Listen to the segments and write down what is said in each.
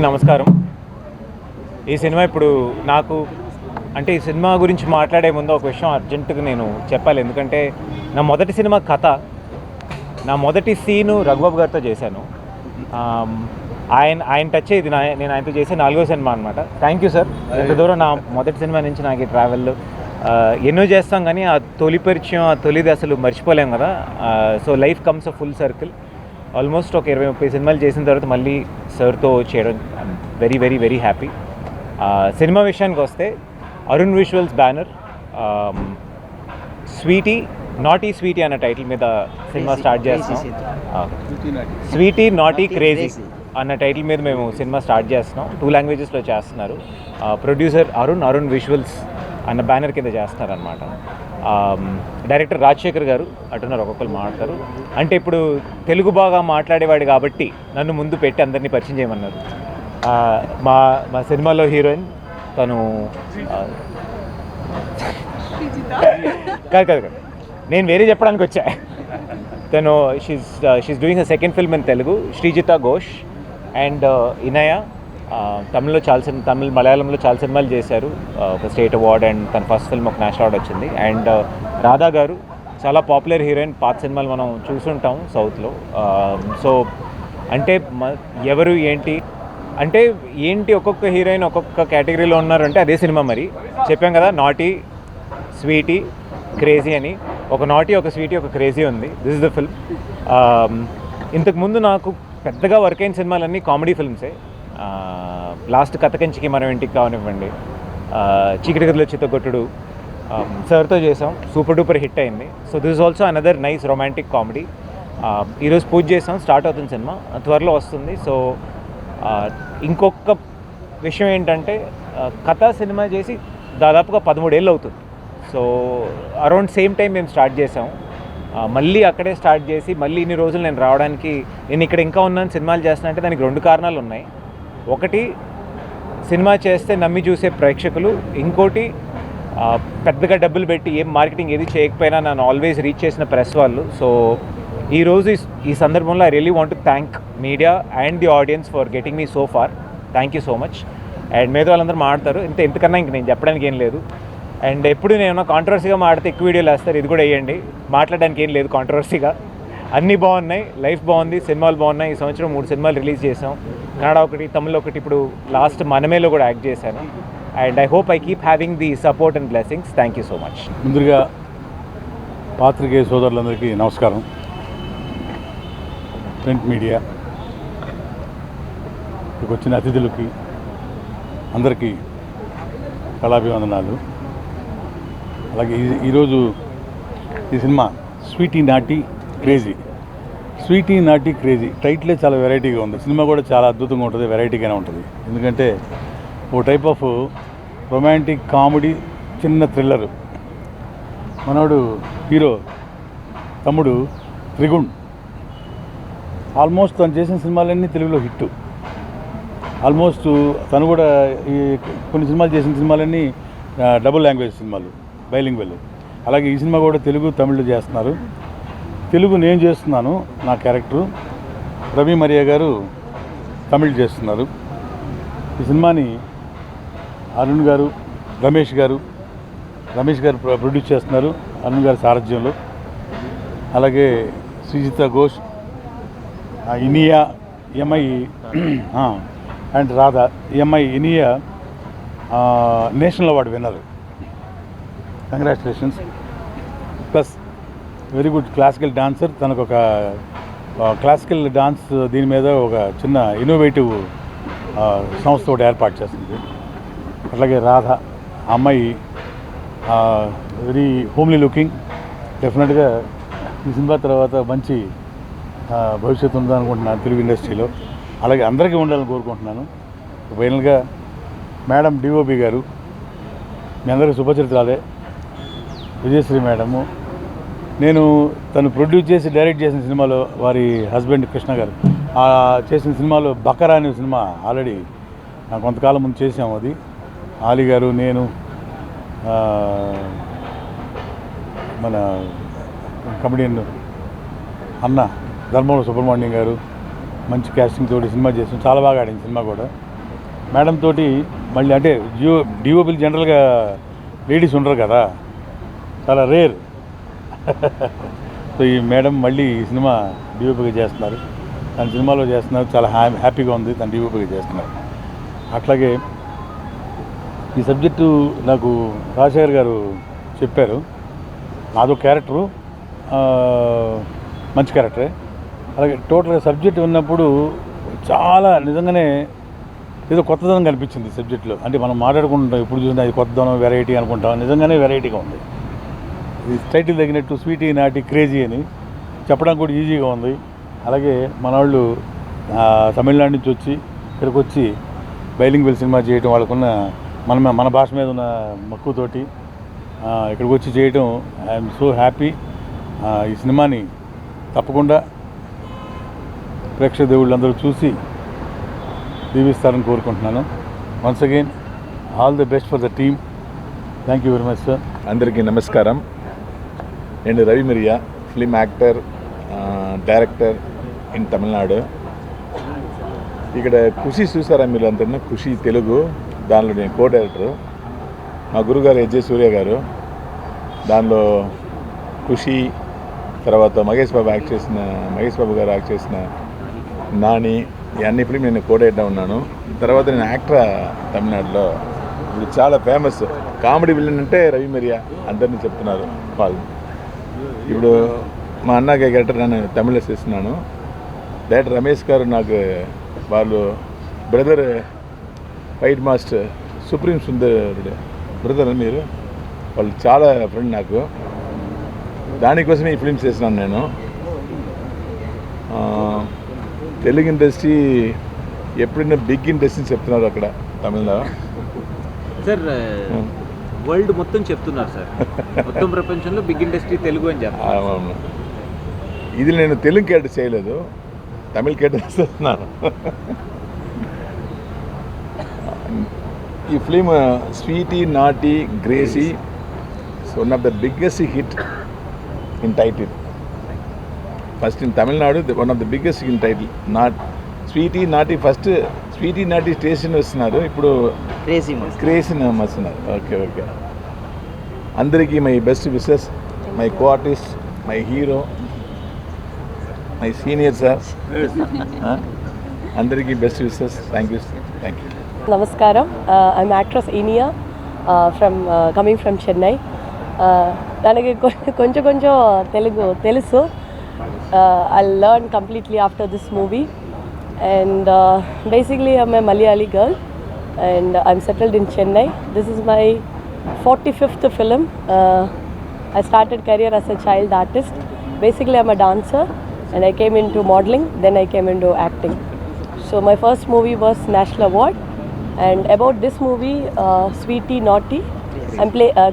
నమస్కారం. ఈ సినిమా ఇప్పుడు నాకు అంటే ఈ సినిమా గురించి మాట్లాడే ముందు ఒక విషయం అర్జెంటుగా నేను చెప్పాలి. ఎందుకంటే నా మొదటి సినిమా కథ, నా మొదటి సీను రఘుబాబు గారితో చేశాను. ఆయన టచ్ ఇది నేను ఆయనతో చేసే 4వ సినిమా అనమాట. Thank you sir. ఎంత దూరం నా మొదటి సినిమా నుంచి నాకు ఈ ట్రావెల్ ఎన్నో చేస్తాం, కానీ ఆ తొలి పరిచయం, ఆ తొలిది అసలు మర్చిపోలేం కదా. So life comes a full circle. Almost ఒక 20-30 సినిమాలు చేసిన తర్వాత మళ్ళీ సార్తో చేయడం very very very happy. Cinema విషయానికి వస్తే Arun Visuals banner Sweety Naughty Sweety అన్న టైటిల్ మీద సినిమా స్టార్ట్ చేస్తున్నాం. స్వీటీ నాటీ క్రేజీ అన్న టైటిల్ మీద మేము సినిమా స్టార్ట్ చేస్తున్నాం. 2 లాంగ్వేజెస్లో చేస్తున్నారు. ప్రొడ్యూసర్ అరుణ్ విజువల్స్ అన్న బ్యానర్ కింద చేస్తున్నారు అనమాట. డైరెక్టర్ రాజశేఖర్ గారు అంటున్నారు, ఒక్కొక్కరు మాట్లాడతారు. అంటే ఇప్పుడు తెలుగు బాగా మాట్లాడేవాడు కాబట్టి నన్ను ముందు పెట్టి అందరినీ పరిచయం చేయమన్నారు. మా సినిమాలో హీరోయిన్ తను కాదు, నేను వేరే చెప్పడానికి వచ్చా. తను she's doing a second film in Telugu, Srijita Ghosh and Inaya. Tamil మలయాళంలో చాలా సినిమాలు చేశారు. ఒక స్టేట్ అవార్డ్ అండ్ తన ఫస్ట్ ఫిల్మ్ ఒక నేషనల్ అవార్డ్ వచ్చింది. అండ్ రాధా గారు చాలా పాపులర్ హీరోయిన్, పాత సినిమాలు మనం చూసుంటాం సౌత్లో. సో అంటే ఎవరు ఏంటి ఒక్కొక్క హీరోయిన్ ఒక్కొక్క కేటగిరీలో ఉన్నారంటే అదే సినిమా. మరి చెప్పాం కదా, నాటీ స్వీటీ క్రేజీ అని. ఒక నాటీ, ఒక స్వీటీ, ఒక క్రేజీ ఉంది. This is the film. ఇంతకుముందు నాకు పెద్దగా వర్క్ అయిన సినిమాలన్నీ కామెడీ ఫిల్మ్సే. లాస్ట్ కథకంచికి మనం ఇంటికి కావనివ్వండి, చీకటి గదిలో చిత్తగొట్టుడు సార్తో చేసాం, సూపర్ డూపర్ హిట్ అయింది. So this is also another nice romantic comedy. ఈరోజు పూజ చేసాం, స్టార్ట్ అవుతుంది సినిమా, త్వరలో వస్తుంది. సో ఇంకొక విషయం ఏంటంటే కథ సినిమా చేసి దాదాపుగా 13 ఏళ్ళు అవుతుంది. సో అరౌండ్ సేమ్ టైం మేము స్టార్ట్ చేసాం. మళ్ళీ అక్కడే స్టార్ట్ చేసి మళ్ళీ ఇన్ని రోజులు నేను రావడానికి, నేను ఇక్కడ ఇంకా ఉన్నాను సినిమాలు చేస్తున్నా అంటే దానికి 2 కారణాలు ఉన్నాయి. ఒకటి, సినిమా చేస్తే నమ్మి చూసే ప్రేక్షకులు. ఇంకోటి, పెద్దగా డబ్బులు పెట్టి ఏం మార్కెటింగ్ ఏది చేయకపోయినా నన్ను ఆల్వేస్ రీచ్ చేసిన ప్రెస్ వాళ్ళు. సో ఈరోజు ఈ సందర్భంలో I really want to thank media and the audience for getting me so far. Thank you so much. And మీద వాళ్ళందరూ మాట్లాడతారు, ఇంతకన్నా ఇంక నేను చెప్పడానికి ఏం లేదు. అండ్ ఎప్పుడు నేను కాంట్రవర్సీగా మాడితే ఎక్కువ వీడియోలు వేస్తారు, ఇది కూడా వేయండి. మాట్లాడడానికి ఏం లేదు కాంట్రవర్సీగా. అన్నీ బాగున్నాయి, లైఫ్ బాగుంది, సినిమాలు బాగున్నాయి. ఈ సంవత్సరం 3 సినిమాలు రిలీజ్ చేసాం. కన్నడ ఒకటి, తమిళ్ ఒకటి, ఇప్పుడు లాస్ట్ మనమేలో కూడా యాక్ట్ చేశాను. And I hope I keep having the support and blessings. Thank you so much. ముందుగా పాత్రికేయ సోదరులందరికీ నమస్కారం. ప్రింట్ మీడియా ఇక్కడికి వచ్చిన అతిథులకి అందరికీ కళాభివందనాలు. అలాగే ఈరోజు ఈ cinema Sweety Naughty Crazy. Sweety Naughty Crazy టైటిలే చాలా వెరైటీగా ఉంది. సినిమా కూడా చాలా అద్భుతంగా ఉంటుంది, వెరైటీగానే ఉంటుంది. ఎందుకంటే ఓ టైప్ ఆఫ్ రొమాంటిక్ కామెడీ, చిన్న థ్రిల్లరు. మనోడు హీరో తమ్ముడు త్రిగుణ్ ఆల్మోస్ట్ తను చేసిన సినిమాలన్నీ తెలుగులో హిట్. ఆల్మోస్ట్ తను కూడా ఈ కొన్ని సినిమాలు చేసిన సినిమాలన్నీ డబుల్ లాంగ్వేజ్ సినిమాలు, బైలింగ్వెల్. అలాగే ఈ సినిమా కూడా తెలుగు తమిళ్ చేస్తున్నారు. తెలుగు నేను చేస్తున్నాను, నా క్యారెక్టరు. రవి మరియా గారు తమిళ్ చేస్తున్నారు. ఈ సినిమాని అరుణ్ గారు, రమేష్ గారు ప్రొడ్యూస్ చేస్తున్నారు, అరుణ్ గారి సారథ్యంలో. అలాగే Srijita Ghosh, Inaya, MI and Radha. MI Inaya national award winner, congratulations. Plus very good classical dancer. తనకు ఒక క్లాసికల్ డాన్స్ దీని మీద ఒక చిన్న ఇన్నోవేటివ్ సంస్థ ఒకటి ఏర్పాటు చేస్తుంది. అట్లాగే రాధ అమ్మాయి వెరీ హోమ్లీ లుకింగ్. డెఫినెట్గా ఈ సినిమా తర్వాత మంచి భవిష్యత్తు ఉందనుకుంటున్నాను తెలుగు ఇండస్ట్రీలో. అలాగే అందరికీ ఉండాలని కోరుకుంటున్నాను. ఫైనల్గా మేడం డిఓపి గారు, మీ అందరికీ శుభచరిత్రాలే. విజయశ్రీ మేడము, నేను తను ప్రొడ్యూస్ చేసి డైరెక్ట్ చేసిన సినిమాలో వారి హస్బెండ్ కృష్ణ గారు చేసిన సినిమాలో బకరా అనే సినిమా ఆల్రెడీ కొంతకాలం ముందు చేసాము. అది ఆలీ గారు, నేను, మన కమెడియన్ అన్న ధర్మవరం సుబ్రహ్మణ్యం గారు మంచి క్యాస్టింగ్ తోటి సినిమా చేసాం. చాలా బాగా ఆడింది సినిమా కూడా. మేడం తోటి మళ్ళీ అంటే డిఓపీలు జనరల్గా లేడీస్ ఉండరు కదా, చాలా రేర్. సో ఈ మేడం మళ్ళీ ఈ సినిమా డిఓపీగా చేస్తున్నారు, తన సినిమాలో చేస్తున్నారు, చాలా హ్యాపీగా ఉంది తను డిఓపీగా చేస్తున్నారు. అట్లాగే ఈ సబ్జెక్టు నాకు రాజశేఖర్ గారు చెప్పారు, నాదో క్యారెక్టరు మంచి క్యారెక్టరే. అలాగే టోటల్గా సబ్జెక్ట్ విన్నప్పుడు చాలా నిజంగానే ఏదో కొత్తదనం కనిపించింది సబ్జెక్టులో. అంటే మనం మాట్లాడుకుంటాం ఎప్పుడు చూసినా అది కొత్తదనం, వెరైటీ అనుకుంటాం, నిజంగానే వెరైటీగా ఉంది. ఇది టైటిల్ తగినట్టు స్వీటీ నాటి క్రేజీ అని చెప్పడానికి కూడా ఈజీగా ఉంది. అలాగే మన వాళ్ళు తమిళనాడు నుంచి వచ్చి ఇక్కడికి వచ్చి బైలింగ్వెల్ సినిమా చేయడం, వాళ్ళకున్న మన భాష మీద ఉన్న మక్కువతోటి ఇక్కడికి వచ్చి చేయడం ఐఎమ్ సో హ్యాపీ. ఈ సినిమాని తప్పకుండా ప్రేక్షక దేవుళ్ళందరూ చూసి దీవిస్తారని కోరుకుంటున్నాను. Once again all the best for the team. Thank you very much sir. అందరికీ నమస్కారం. నేను Ravi Miriya, film actor, director in Tamil Nadu. ఇక్కడ ఖుషి చూసారా మీరు అంతా? ఖుషి తెలుగు, దానిలో నేను కో డైరెక్టరు. మా గురుగారు ఎజ్జే సూర్య గారు, దానిలో ఖుషి, తర్వాత మహేష్ బాబు గారు యాక్ట్ చేసిన నాని, ఈ అన్ని ఫిలిం నేను కో డైరెక్టర్ ఉన్నాను. తర్వాత నేను యాక్టర్ తమిళనాడులో. ఇప్పుడు చాలా ఫేమస్ కామెడీ విలన్ అంటే రవి మిరియా, అందరినీ చెప్తున్నారు వాళ్ళు. ఇప్పుడు మా అన్న క్యారెక్టర్ నేను తమిళ చేస్తున్నాను. డైరెక్టర్ రమేష్ గారు నాకు వాళ్ళు బ్రదర్, ఫైట్ మాస్టర్ సుప్రీం సుందరుడు బ్రదర్ మీరు, వాళ్ళు చాలా ఫ్రెండ్ నాకు. దానికోసమే ఈ ఫిలిమ్స్ చేసినాను నేను. తెలుగు ఇండస్ట్రీ ఎప్పుడైనా బిగ్ ఇండస్ట్రీ చెప్తున్నారు అక్కడ తమిళలో సార్. వరల్డ్ మొత్తం చెప్తున్నారు సార్, మొత్తం ప్రపంచంలో బిగ్ ఇండస్ట్రీ తెలుగు అని చెప్తారు. అవును, ఇది నేను తెలుగు క్యారెక్టర్ చేయలేదు, తమిళ క్యారెక్టర్ చేస్తున్నాను. ఈ film Sweety Naughty Crazy one of the biggest hit in title. First in Tamil Nadu one of the biggest in title. Sweety Naughty first Sweety Naughty station వస్తున్నారు, ఇప్పుడు క్రేజీ వస్తున్నారు. ఓకే. అందరికీ my best wishes, my co artist, my hero, my senior sir, అందరికీ best wishes. Thank you. Namaskaram. I'm actress Inia coming from Chennai. Nanage konచెం Telugu telusu. I'll learn completely after this movie. And basically I'm a Malayali girl and I'm settled in Chennai. This is my 45th film. I started career as a child artist. Basically I'm a dancer and I came into modeling, then I came into acting. So my first movie was National Award. And about this movie, Sweety Naughty,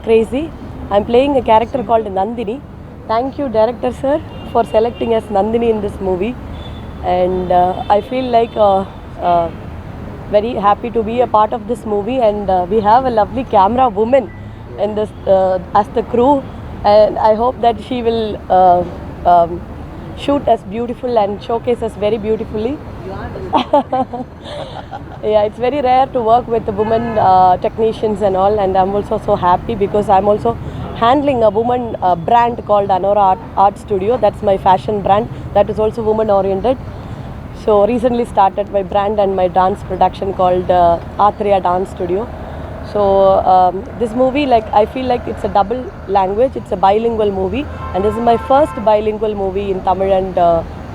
Crazy. I'm playing a character called Nandini. Thank you, director sir, for selecting as Nandini in this movie. And I feel like very happy to be a part of this movie. And we have a lovely camera woman in this as the crew. And I hope that she will shoot us beautiful and showcase us very beautifully. Yeah, it's very rare to work with the women technicians and all, and I'm also so happy because I'm also handling a woman brand called Anora Art Studio. That's my fashion brand that is also woman oriented. So recently started my brand and my dance production called Athriya Dance Studio. So this movie, like I feel like it's a double language, it's a bilingual movie, and this is my first bilingual movie in Tamil and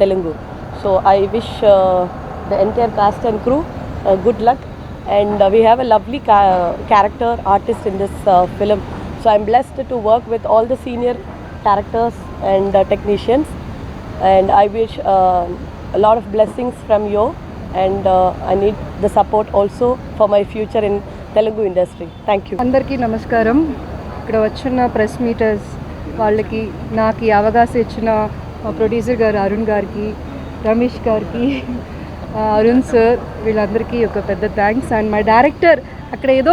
Telugu. So I wish the entire cast and crew good luck, and we have a lovely character artist in this film. So I'm blessed to work with all the senior characters and technicians, and I wish a lot of blessings from you, and I need the support also for my future in Telugu industry. Thank you. అందరికీ నమస్కారం. ఇక్కడ వచ్చిన press metres వాళ్ళకి, నాకు ఈ అవకాశం ఇచ్చిన producer గారు అరుణ్ గారికి, రమేష్ గారికి, అరుణ్ సార్, వీళ్ళందరికీ ఒక పెద్ద థ్యాంక్స్. అండ్ మా డైరెక్టర్ అక్కడ ఏదో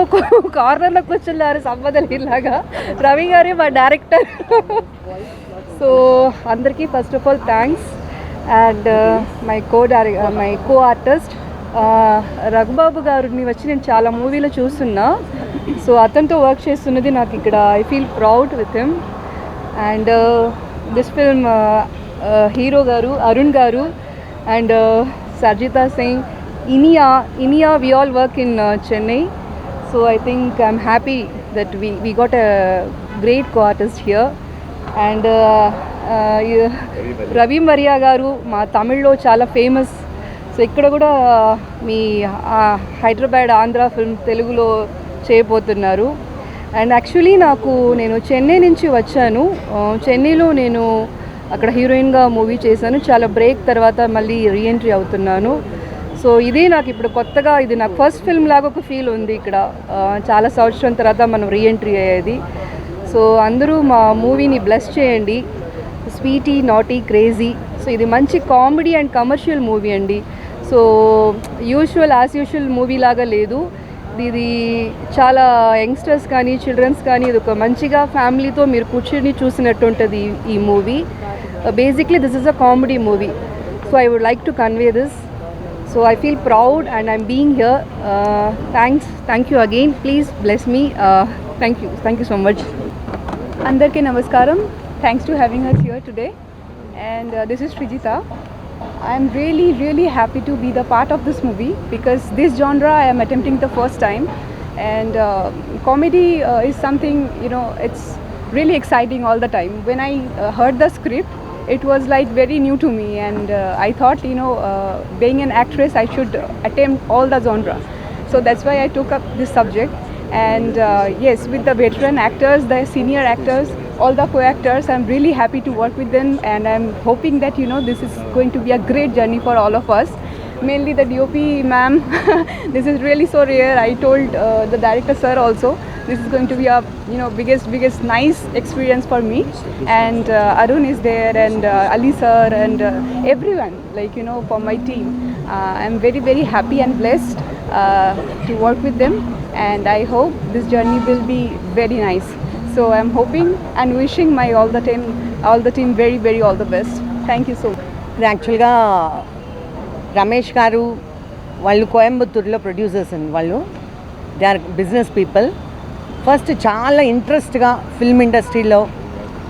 కార్నర్లో కూర్చున్నారు సంపదలాగా, రవి గారే మా డైరెక్టర్. సో అందరికీ first of all thanks. And my co artist Raghubabu గారిని వచ్చి నేను చాలా మూవీలో చూస్తున్నా. సో అతనితో వర్క్ చేస్తున్నది నాకు ఇక్కడ I feel proud with him. And this film hero garu Arun garu and Sarjitha Singh, Inia we all work in Chennai. So I think I'm happy that we got a great co-artist here. And Ravi Mariya garu మా తమిళ్లో చాలా ఫేమస్. సో ఇక్కడ కూడా మీ Hyderabad Andhra film తెలుగులో చేయబోతున్నారు. అండ్ యాక్చువల్లీ నేను చెన్నై నుంచి వచ్చాను. చెన్నైలో నేను అక్కడ హీరోయిన్గా మూవీ చేశాను. చాలా బ్రేక్ తర్వాత మళ్ళీ రీఎంట్రీ అవుతున్నాను. సో ఇదే నాకు ఇప్పుడు కొత్తగా, ఇది నాకు ఫస్ట్ ఫిల్మ్ లాగా ఒక ఫీల్ ఉంది ఇక్కడ. చాలా సంవత్సరం తర్వాత మనం రీఎంట్రీ అయ్యేది. సో అందరూ మా మూవీని బ్లెస్ చేయండి. Sweety Naughty crazy. సో ఇది మంచి కామెడీ అండ్ కమర్షియల్ మూవీ అండి. సో యాజ్ యూజువల్ మూవీ లాగా లేదు ఇది. చాలా యంగ్స్టర్స్ కానీ చిల్డ్రన్స్ కానీ ఇది ఒక మంచిగా ఫ్యామిలీతో మీరు కూర్చొని చూసినట్టు ఉంటుంది ఈ movie. Basically this is a comedy movie. So I would like to convey this. So I feel proud and I'm being here. Thank you again. Please bless me. Thank you so much. Andarki namaskaram. Thanks to having us here today. And this is Srijita. I'm really happy to be the part of this movie because this genre I am attempting the first time. And comedy is something, it's really exciting all the time. When I heard the script, it was like very new to me, and I thought, being an actress, I should attempt all the genre. So that's why I took up this subject. And yes, with the veteran actors, the senior actors, all the co-actors, I'm really happy to work with them, and I'm hoping that this is going to be a great journey for all of us. Mainly the DOP ma'am, this is really so rare. I told the director sir also, this is going to be a biggest nice experience for me. And Arun is there, and Ali sir, and everyone, for my team. I'm very happy and blessed to work with them, and I hope this journey will be very nice. So I'm hoping and wishing all the team very all the best. Thank you so much. ఇది యాక్చువల్గా రమేష్ గారు వాళ్ళు కోయంబత్తూరులో producers అండి. వాళ్ళు they are business people. First చాలా ఇంట్రెస్ట్గా film ఇండస్ట్రీలో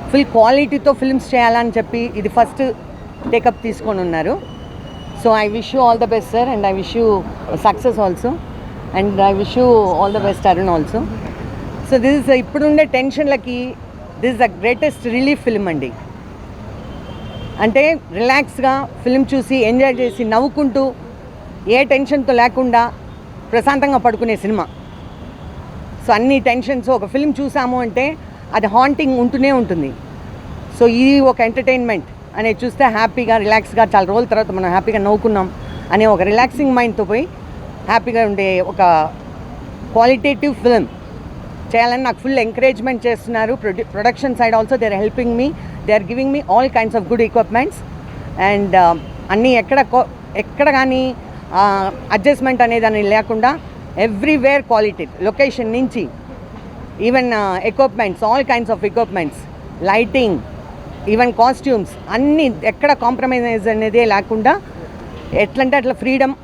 full క్వాలిటీతో ఫిల్మ్స్ చేయాలని చెప్పి ఇది ఫస్ట్ టేకప్ తీసుకొని ఉన్నారు. So I wish you all the best sir, and I wish you success also, and I wish you all the best Arun also. So this is ఇప్పుడుండే టెన్షన్లకి this is the greatest relief film అండి. అంటే రిలాక్స్గా film చూసి enjoy చేసి నవ్వుకుంటూ ఏ టెన్షన్తో లేకుండా ప్రశాంతంగా పడుకునే సినిమా. సో అన్ని టెన్షన్స్ ఒక ఫిల్మ్ చూసాము అంటే అది హాంటింగ్ ఉంటూనే ఉంటుంది. సో ఇది ఒక ఎంటర్టైన్మెంట్ అనేది చూస్తే హ్యాపీగా రిలాక్స్గా చాలా రోజుల తర్వాత మనం హ్యాపీగా నవ్వుకున్నాం అనే ఒక రిలాక్సింగ్ మైండ్తో పోయి హ్యాపీగా ఉండే ఒక క్వాలిటేటివ్ ఫిల్మ్ చేయాలని నాకు ఫుల్ ఎంకరేజ్మెంట్ చేస్తున్నారు. Production side also they are helping me, they are giving me all kinds of good equipments. And అన్నీ ఎక్కడ కానీ అడ్జస్ట్మెంట్ అనేది లేకుండా ఎవ్రీవేర్ క్వాలిటీ, లొకేషన్ నుంచి even equipments, all kinds of equipments, lighting, even costumes అన్నీ ఎక్కడ compromise అనేదే లేకుండా ఎట్లంటే అట్లా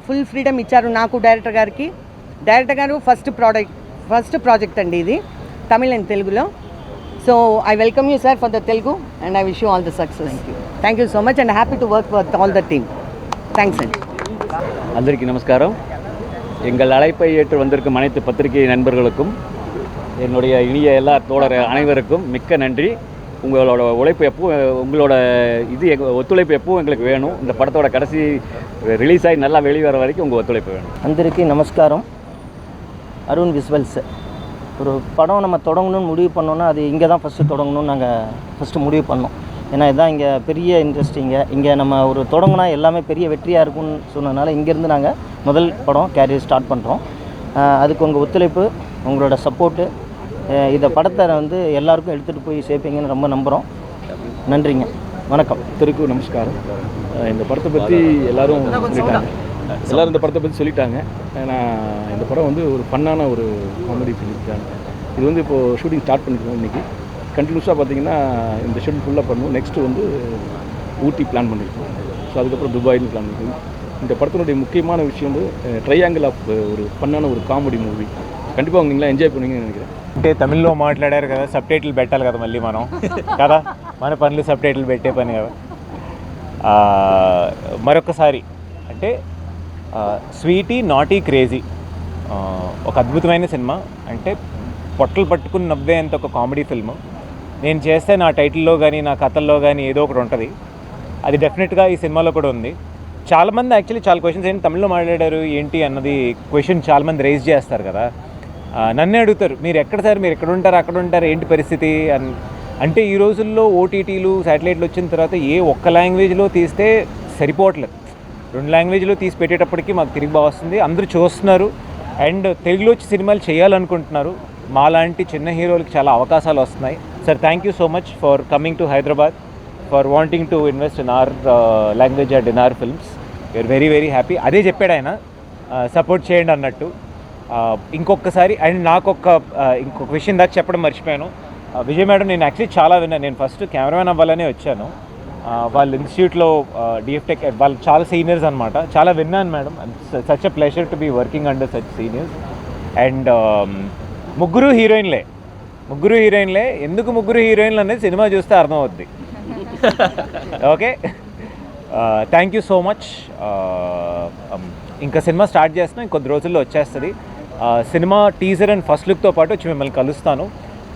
ఫుల్ ఫ్రీడమ్ ఇచ్చారు నాకు, డైరెక్టర్ గారికి. డైరెక్టర్ గారు ఫస్ట్ ప్రాజెక్ట్ అండి ఇది, తమిళ్ అండ్ తెలుగులో. So I welcome you sir for the Telugu, and I wish you all the success. Thank you so much, and happy to work with all the team. Thanks and அந்தரிக்கு நமஸ்காரம். எங்கள் அழைப்பை ஏற்று வந்திருக்கும் அனைத்து பத்திரிகை நண்பர்களுக்கும், என்னுடைய இனிய எல்லா தோழர் அனைவருக்கும் மிக்க நன்றி. உங்களோட உழைப்பு உங்களோட ஒத்துழைப்பு எப்பவும் எங்களுக்கு வேணும். இந்த படத்தோட கடைசி ரிலீஸ் ஆகி நல்லா வெளிவர வரைக்கும் உங்கள் ஒத்துழைப்பு வேணும். அந்தரிக்கு நமஸ்காரம். அருண் விஸ்வல்ஸ். ஒரு படம் நம்ம தொடங்கணும்னு முடிவு பண்ணோன்னா அது இங்கே தான் ஃபஸ்ட்டு தொடங்கணும்னு நாங்கள் ஃபஸ்ட்டு முடிவு பண்ணோம். ஏன்னா இதுதான் இங்கே பெரிய இண்டஸ்ட்ரிங்க. இங்கே நம்ம ஒரு தொடங்கினா எல்லாமே பெரிய வெற்றியாக இருக்கும்னு சொன்னதுனால இங்கேருந்து நாங்கள் முதல் படம் கேரியர் ஸ்டார்ட் பண்ணுறோம். அதுக்கு உங்கள் ஒத்துழைப்பு, உங்களோட சப்போர்ட்டு, இந்த படத்தை எல்லாருக்கும் எடுத்துகிட்டு போய் சேர்ப்பீங்கன்னு ரொம்ப நம்புகிறோம். நன்றிங்க, வணக்கம். திருக்கும் நமஸ்காரம். இந்த படத்தை பற்றி எல்லோரும் சொல்லிட்டாங்க, எல்லோரும் இந்த படத்தை பற்றி சொல்லிட்டாங்க. ஏன்னா இந்த படம் ஒரு ஃபன்னான ஒரு காமெடி ஃபிலிம் தான். இது இப்போது ஷூட்டிங் ஸ்டார்ட் பண்ணிருக்கோம். இன்றைக்கி கண்டினியூஸாக பார்த்திங்கன்னா இந்த ஷெட்யூல் ஃபுல்லாக பண்ணுவோம். நெக்ஸ்ட்டு ஊட்டி பிளான் பண்ணியிருக்கோம். ஸோ அதுக்கப்புறம் துபாயின்னு பிளான் பண்ணியிருக்கோம். இந்த படத்தினுடைய முக்கியமான விஷயம் வந்து ட்ரையாங்கிள் ஆஃப் ஒரு ஃபன்னான ஒரு காமெடி மூவி. கண்டிப்பாக நீங்களாம் என்ஜாய் பண்ணுவீங்கன்னு நினைக்கிறேன். అంటే తమిళ్లో మాట్లాడారు కదా, సబ్ టైటిల్ పెట్టాలి కదా మళ్ళీ మనం కదా, మన పనులు సబ్ టైటిల్ పెట్టే పని కదా. మరొకసారి అంటే స్వీటీ నాటీ క్రేజీ ఒక అద్భుతమైన సినిమా. అంటే పొట్టలు పట్టుకుని నవ్వేంత ఒక కామెడీ ఫిల్మ్. నేను చేస్తే నా టైటిల్లో కానీ నా కథల్లో కానీ ఏదో ఒకటి ఉంటుంది. అది డెఫినెట్గా ఈ సినిమాలో కూడా ఉంది. చాలామంది యాక్చువల్లీ చాలా క్వశ్చన్స్ ఏంటి తమిళ్లో మాట్లాడారు ఏంటి అన్నది క్వశ్చన్ చాలామంది రైజ్ చేస్తారు కదా. నన్నే అడుగుతారు, మీరు ఎక్కడ సార్, మీరు ఎక్కడ ఉంటారు, అక్కడ ఉంటారు, ఏంటి పరిస్థితి అని. అంటే ఈ రోజుల్లో ఓటీటీలు శాటిలైట్లు వచ్చిన తర్వాత ఏ ఒక్క లాంగ్వేజ్లో తీస్తే సరిపోవట్లేదు. 2 లాంగ్వేజ్లో తీసి పెట్టేటప్పటికి మాకు తిరిగి బాగా వస్తుంది. అందరూ చూస్తున్నారు అండ్ తెలుగులో వచ్చి సినిమాలు చేయాలనుకుంటున్నారు. మాలాంటి చిన్న హీరోలకి చాలా అవకాశాలు వస్తున్నాయి. Sir thank you so much for coming to Hyderabad, for wanting to invest in our language and in our films. You're very very happy. అదే చెప్పాడు ఆయన, సపోర్ట్ చేయండి అన్నట్టు. ఇంకొకసారి అండ్ నాకు ఇంకొక విషయం దాకా చెప్పడం మర్చిపోయాను. విజయ్ మేడం నేను యాక్చువల్లీ చాలా విన్నాను. నేను ఫస్ట్ కెమెరామెన్ అవ్వాలనే వచ్చాను. వాళ్ళ ఇన్స్టిట్యూట్లో డిఎఫ్టెక్ వాళ్ళు చాలా సీనియర్స్ అనమాట. చాలా విన్నాను madam. Such a pleasure to be working under such seniors. And ముగ్గురు హీరోయిన్లే. ఎందుకు ముగ్గురు హీరోయిన్లు అనేది సినిమా చూస్తే అర్థమవుద్ది. Okay, thank you so much. ఇంకా సినిమా స్టార్ట్ చేస్తున్నాం, ఇంకొద్ది రోజుల్లో వచ్చేస్తుంది. సినిమా టీజర్ అండ్ ఫస్ట్ లుక్తో పాటు వచ్చి మిమ్మల్ని కలుస్తాను.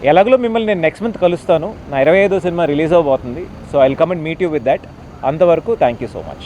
ఎలాగలో మిమ్మల్ని నేను నెక్స్ట్ మంత్ కలుస్తాను. నా 25వ సినిమా రిలీజ్ అవబోతుంది. So I will come and meet you with that. అంతవరకు థ్యాంక్ యూ సో మచ్.